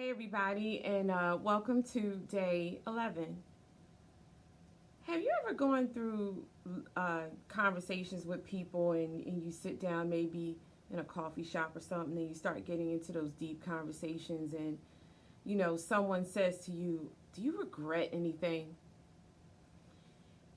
Hey everybody, and welcome to day 11. Have you ever gone through conversations with people and you sit down maybe in a coffee shop or something and you start getting into those deep conversations and someone says to you, do you regret anything?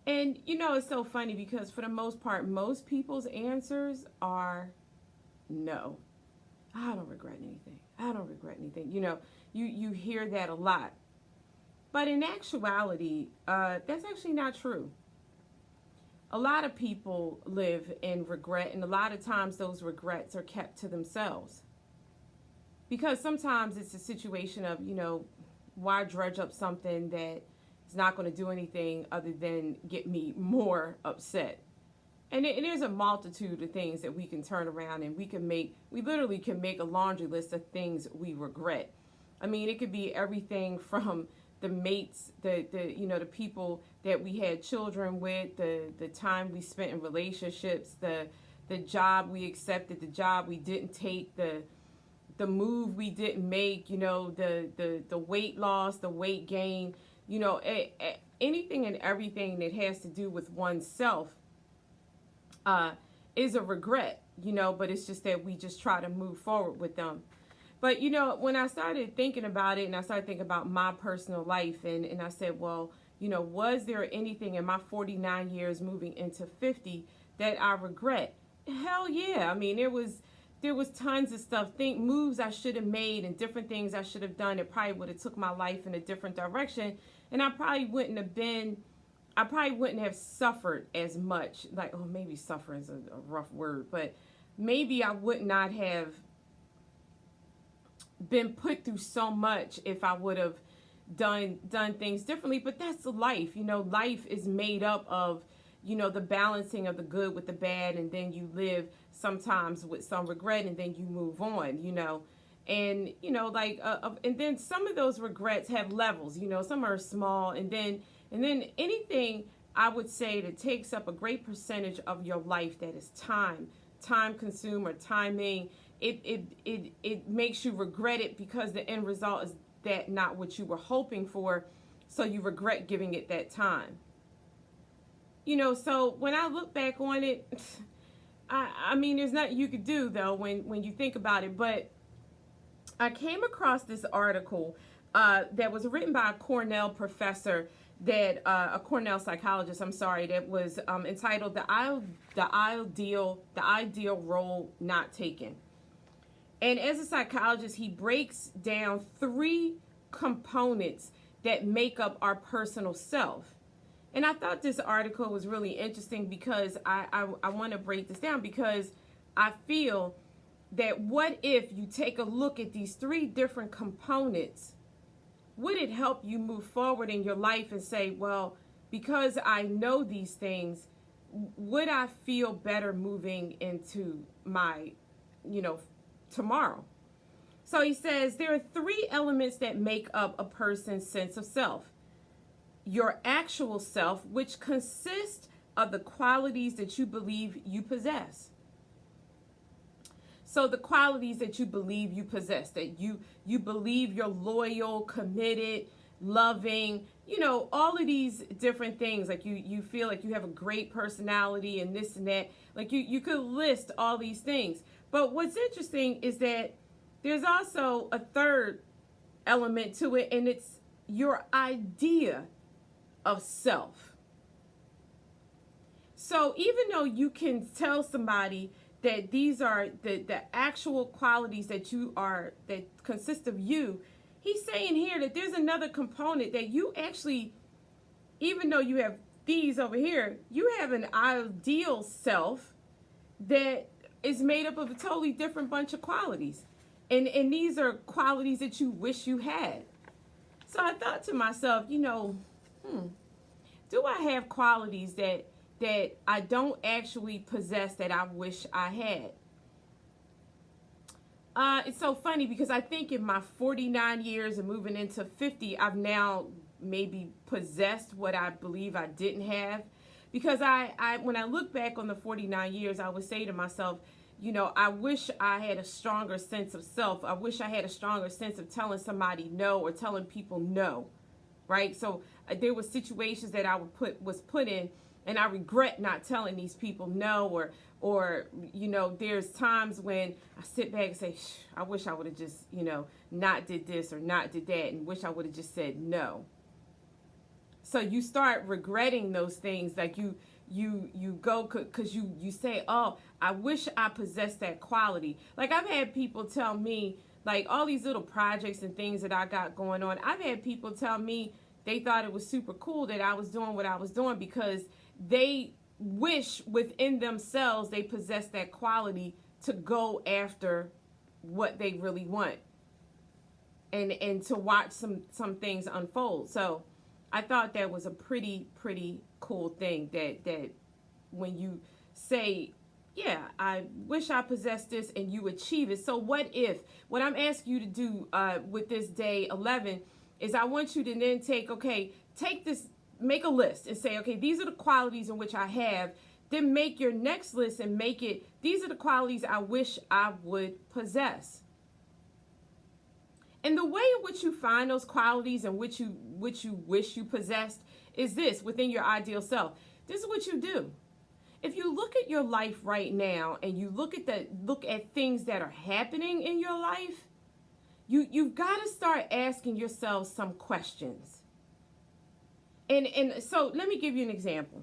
And it's so funny because for the most part, most people's answers are no. I don't regret anything. I don't regret anything. You hear that a lot. But in actuality, that's actually not true. A lot of people live in regret, and a lot of times those regrets are kept to themselves. Because sometimes it's a situation of, why dredge up something that is not going to do anything other than get me more upset. And there's a multitude of things that we can turn around and we literally can make a laundry list of things we regret. I mean, it could be everything from the mates, the people that we had children with, the time we spent in relationships, the job we accepted, the job we didn't take, the move we didn't make, the weight loss, the weight gain, anything and everything that has to do with oneself is a regret, but it's just that we just try to move forward with them. But, when I started thinking about it and I started thinking about my personal life and I said, well, was there anything in my 49 years moving into 50 that I regret? Hell yeah. I mean, there was tons of stuff, moves I should have made and different things I should have done that probably would have took my life in a different direction. And I probably wouldn't have suffered as much. Like, oh, maybe suffer is a rough word, but maybe I would not have been put through so much if I would have done things differently. But that's life. Life is made up of, the balancing of the good with the bad, and then you live sometimes with some regret, and then you move on, and and then some of those regrets have levels. Some are small, and then anything I would say that takes up a great percentage of your life that is time consumed or timing. It makes you regret it because the end result is that not what you were hoping for, so you regret giving it that time. So when I look back on it, I mean, there's nothing you could do though when you think about it. But I came across this article that was written by a Cornell professor, a Cornell psychologist, that was entitled "The Ideal Role Not Taken." And as a psychologist, he breaks down 3 components that make up our personal self. And I thought this article was really interesting because I want to break this down, because I feel that what if you take a look at these 3 different components, would it help you move forward in your life and say, well, because I know these things, would I feel better moving into my, tomorrow? So he says there are 3 elements that make up a person's sense of self. Your actual self, which consists of the qualities that you believe you possess. So the qualities that you believe you possess, that you believe you're loyal, committed, loving, all of these different things. Like you feel like you have a great personality and this and that. Like you could list all these things. But what's interesting is that there's also a third element to it, and it's your idea of self. So even though you can tell somebody that these are the actual qualities that consist of you, he's saying here that there's another component that you actually, even though you have these over here, you have an ideal self that is made up of a totally different bunch of qualities. And these are qualities that you wish you had. So I thought to myself, do I have qualities that I don't actually possess that I wish I had? It's so funny because I think in my 49 years and moving into 50, I've now maybe possessed what I believe I didn't have. Because I when I look back on the 49 years, I would say to myself, I wish I had a stronger sense of self. I wish I had a stronger sense of telling somebody no or telling people no, right? So there were situations that I was put in, and I regret not telling these people no, or there's times when I sit back and say, I wish I would have just, not did this or not did that, and wish I would have just said no. So you start regretting those things, like you go, because you say, oh, I wish I possessed that quality. Like, I've had people tell me, like, all these little projects and things that I got going on, I've had people tell me they thought it was super cool that I was doing what I was doing because they wish within themselves they possess that quality to go after what they really want and to watch some things unfold. So I thought that was a pretty cool thing that when you say, yeah, I wish I possessed this, and you achieve it. So what I'm asking you to do with this day 11 is I want you to then take this, make a list and say, okay, these are the qualities in which I have. Then make your next list and make it, these are the qualities I wish I would possess. And the way in which you find those qualities and which you wish you possessed is this: within your ideal self. This is what you do. If you look at your life right now and you look at things that are happening in your life, you've got to start asking yourself some questions. And so let me give you an example.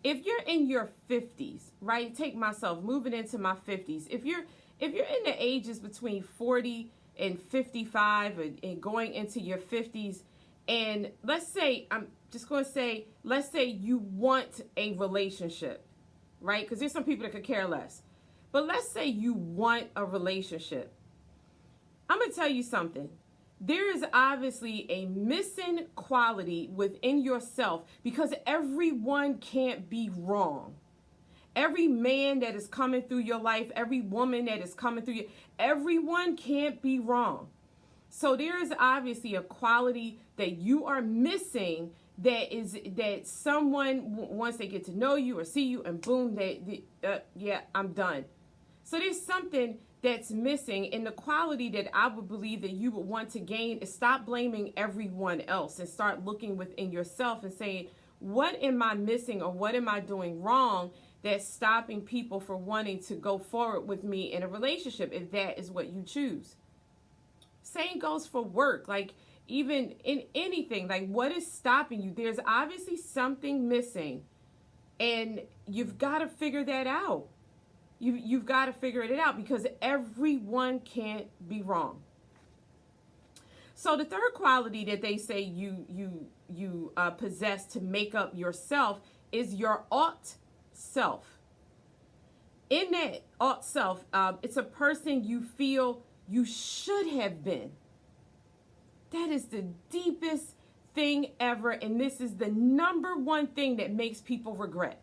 If you're in your 50s, right? Take myself, moving into my 50s. If you're in the ages between 40 and 55 and going into your 50s, and let's say you want a relationship, right? Because there's some people that could care less. But let's say you want a relationship. I'm going to tell you something. There is obviously a missing quality within yourself, because everyone can't be wrong. Every man that is coming through your life, every woman that is coming through everyone can't be wrong. So there is obviously a quality that you are missing, that someone, once they get to know you or see you, and boom, yeah, I'm done. So there's something that's missing, and the quality that I would believe that you would want to gain is stop blaming everyone else and start looking within yourself and saying, what am I missing, or what am I doing wrong that's stopping people from wanting to go forward with me in a relationship, if that is what you choose. Same goes for work, like even in anything, like what is stopping you? There's obviously something missing, and you've got to figure that out. You've got to figure it out, because everyone can't be wrong. So the third quality that they say you possess to make up yourself is your ought self. In that ought self, it's a person you feel you should have been. That is the deepest thing ever, and this is the number one thing that makes people regret.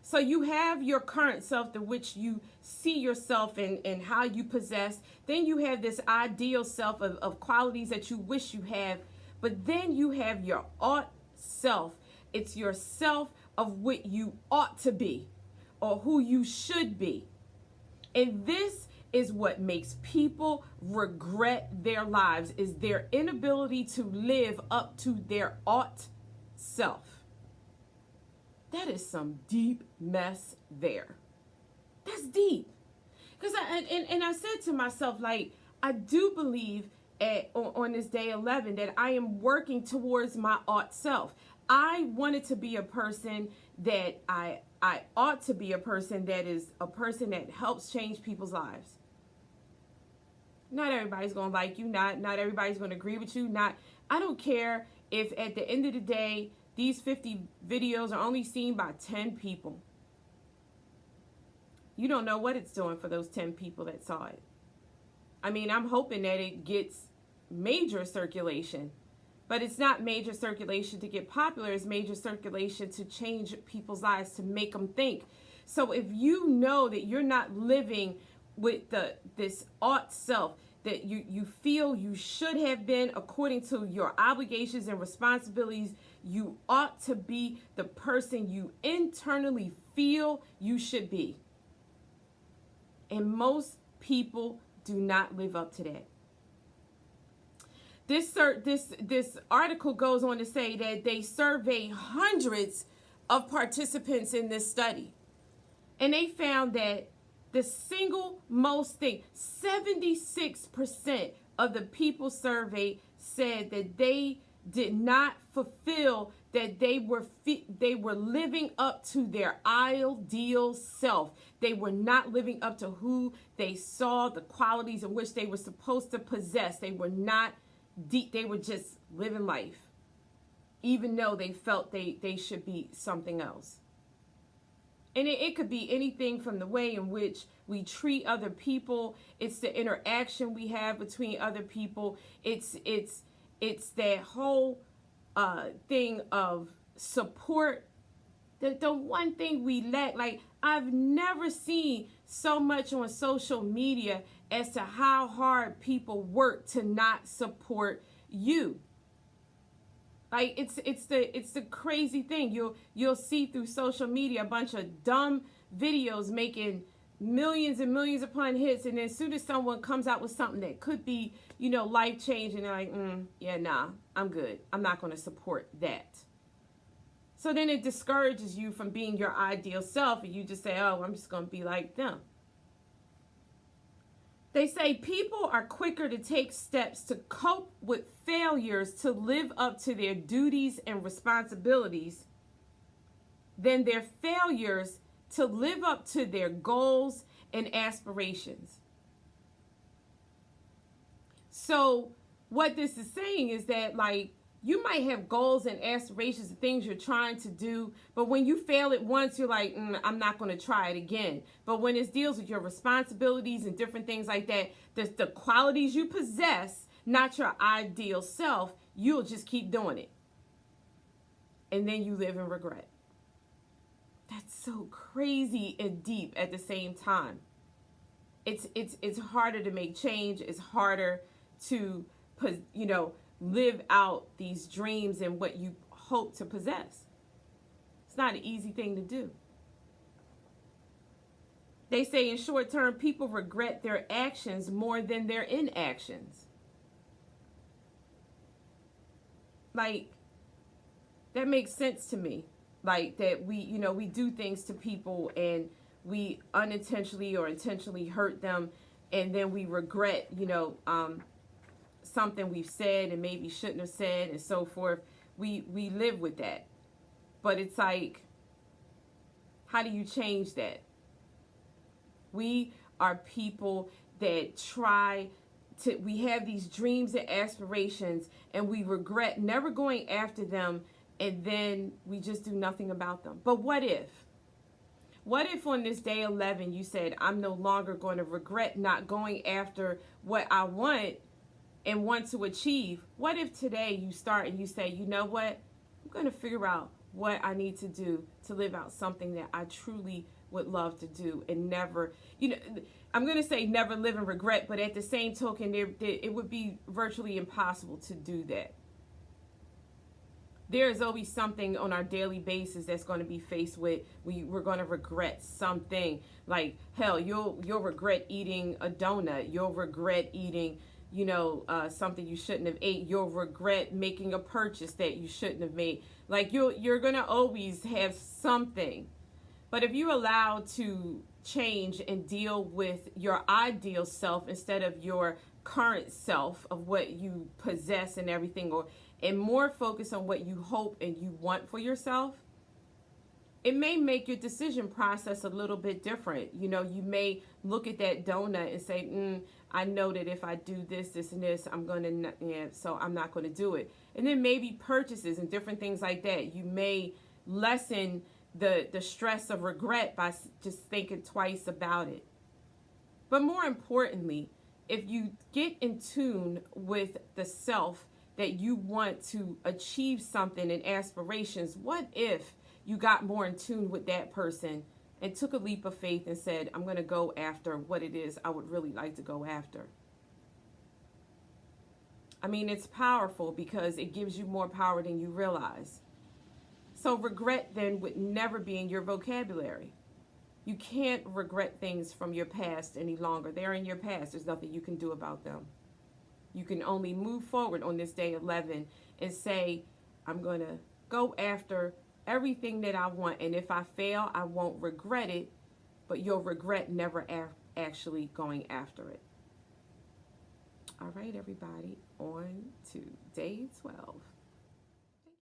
So you have your current self, to which you see yourself and how you possess. Then you have this ideal self of qualities that you wish you have. But then you have your ought self. It's your self of what you ought to be, or who you should be. And this is what makes people regret their lives, is their inability to live up to their ought self. That is some deep mess there. That's deep. Because I said to myself, like, I do believe on this day 11 that I am working towards my ought self. I wanted to be a person that I ought to be a person that is a person that helps change people's lives. Not everybody's going to like you. Not everybody's going to agree with you. I don't care if at the end of the day, these 50 videos are only seen by 10 people. You don't know what it's doing for those 10 people that saw it. I mean, I'm hoping that it gets major circulation, but it's not major circulation to get popular. It's major circulation to change people's lives, to make them think. So if you know that you're not living with this ought self, that you feel you should have been according to your obligations and responsibilities, you ought to be the person you internally feel you should be. And most people do not live up to that. This article goes on to say that they surveyed hundreds of participants in this study. And they found that the single most thing, 76% of the people surveyed said that they did not fulfill, that they were living up to their ideal self. They were not living up to who they saw, the qualities in which they were supposed to possess. They were not deep. They were just living life, even though they felt they should be something else. And it could be anything from the way in which we treat other people. It's the interaction we have between other people. It's that whole thing of support. The one thing we lack, like I've never seen so much on social media as to how hard people work to not support you. Like it's the crazy thing. You'll see through social media a bunch of dumb videos making millions and millions upon hits, and then as soon as someone comes out with something that could be, life changing, they're like, yeah, nah, I'm good. I'm not going to support that. So then it discourages you from being your ideal self, and you just say, oh, I'm just going to be like them. They say people are quicker to take steps to cope with failures to live up to their duties and responsibilities than their failures to live up to their goals and aspirations. So what this is saying is that, like, you might have goals and aspirations and things you're trying to do, but when you fail it once, you're like, I'm not going to try it again. But when it deals with your responsibilities and different things like that, the qualities you possess, not your ideal self, you'll just keep doing it. And then you live in regret. That's so crazy and deep at the same time. It's harder to make change. It's harder to, live out these dreams and what you hope to possess. It's not an easy thing to do. They say in short term, people regret their actions more than their inactions. Like, that makes sense to me. Like that we do things to people and we unintentionally or intentionally hurt them, and then we regret, something we've said and maybe shouldn't have said and so forth. We live with that. But it's like, how do you change that? We are people that we have these dreams and aspirations, and we regret never going after them, and then we just do nothing about them. But what if? What if on this day 11 you said, I'm no longer going to regret not going after what I want and want to achieve? What if today you start and you say, you know what? I'm going to figure out what I need to do to live out something that I truly would love to do, and never, I'm going to say never live in regret, but at the same token, it would be virtually impossible to do that. There is always something on our daily basis that's going to be faced with, we're going to regret something. Like, hell, you'll regret eating a donut. You'll regret eating, something you shouldn't have ate. You'll regret making a purchase that you shouldn't have made. Like, you're going to always have something. But if you allow to change and deal with your ideal self instead of your current self of what you possess and everything, and more focus on what you hope and you want for yourself, it may make your decision process a little bit different. You may look at that donut and say, I know that if I do this, this, and this, so I'm not going to do it. And then maybe purchases and different things like that. You may lessen the stress of regret by just thinking twice about it. But more importantly, if you get in tune with the self that you want to achieve something and aspirations, what if you got more in tune with that person and took a leap of faith and said, I'm going to go after what it is I would really like to go after? I mean, it's powerful because it gives you more power than you realize. So regret then would never be in your vocabulary. You can't regret things from your past any longer. They're in your past. There's nothing you can do about them. You can only move forward on this day 11 and say, I'm going to go after everything that I want. And if I fail, I won't regret it, but you'll regret never actually going after it. All right, everybody, on to day 12.